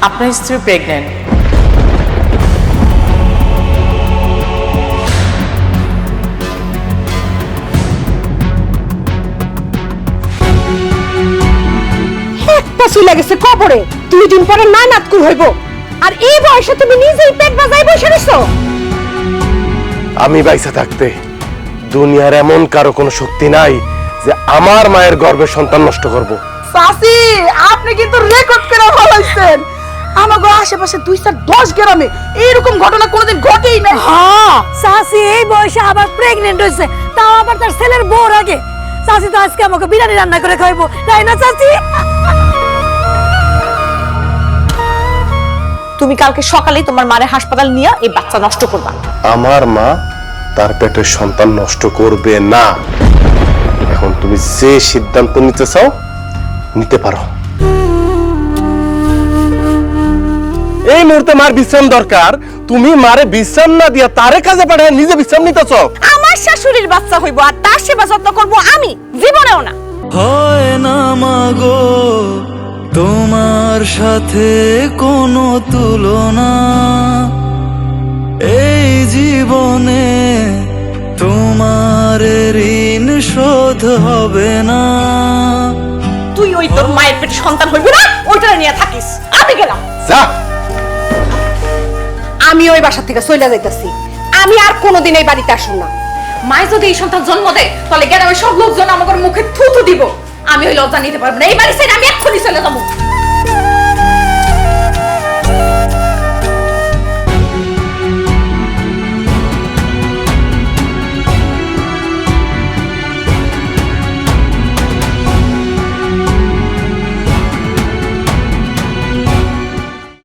আপনার স্ত্রী প্রেগনেন্ট। একটা চুলা গেছে কবরে, 2 দিন পরে না নাতকুল হইব, আর এই বয়সে তুমি নিজেই পেট বাজাই বসে রইছো। আমি বাইসা থাকতে দুনিয়ার এমন কারো কোনো শক্তি নাই যে আমার মায়ের গর্ভের সন্তান নষ্ট করব। চাচি, আপনি কিন্তু রেকর্ড করে ফলাইছেন। আমাগো আশেপাশে 2-10 গ্রামে এইরকম ঘটনা কোনোদিন ঘটেই নাই। হ্যাঁ, চাচি এই বয়সে আবার প্রেগনেন্ট হয়েছে, তাও আবার তার ছেলের বউর আগে। চাচি তো আজকে আমাকে বিরিয়ানি রান্না করে খাইবো, তাই না চাচি? তুমি কালকে সকালেই তোমার মারে হাসপাতাল নিয়ে এই বাচ্চা নষ্ট করবা। আমার মা তার পেটের সন্তান নষ্ট করবে না। এখন তুমি যে সিদ্ধান্ত নিতে চাও নিতে পারো। এই মুহূর্তে মার বিশ্রাম দরকার, তুমি মারে বিশ্রাম না দিয়া তারে কাজে পাঠায় নিজে বিশ্রাম নিতে চাও। আমার শাশুড়ির বাচ্চা হইব আর তার সেবা যত্ন করব আমি, জীবনেও না। হয় না মাগো তোমার সাথে কোনো তুলনা, এই জীবনে তোমার ঋণ শোধ হবে না। তুই ওই তোর মায়ের পেটে সন্তান হইব না, ওইটা নিয়ে থাকিস। আমি গেলাম। যা। আমি ওই বাসা থেকে চলে যাইতাছি। আমি আর কোনোদিন এই বাড়িতে আসব না। মায়ে যদি এই সন্তান জন্ম দেয় তাহলে গ্রামের সব লোকজন আমাদের মুখে থুথু দিব। আমি ওই লজ্জা নিতে পারবো না। এই বাড়ি ছেড়ে আমি এক্ষুনি চলে যাবো।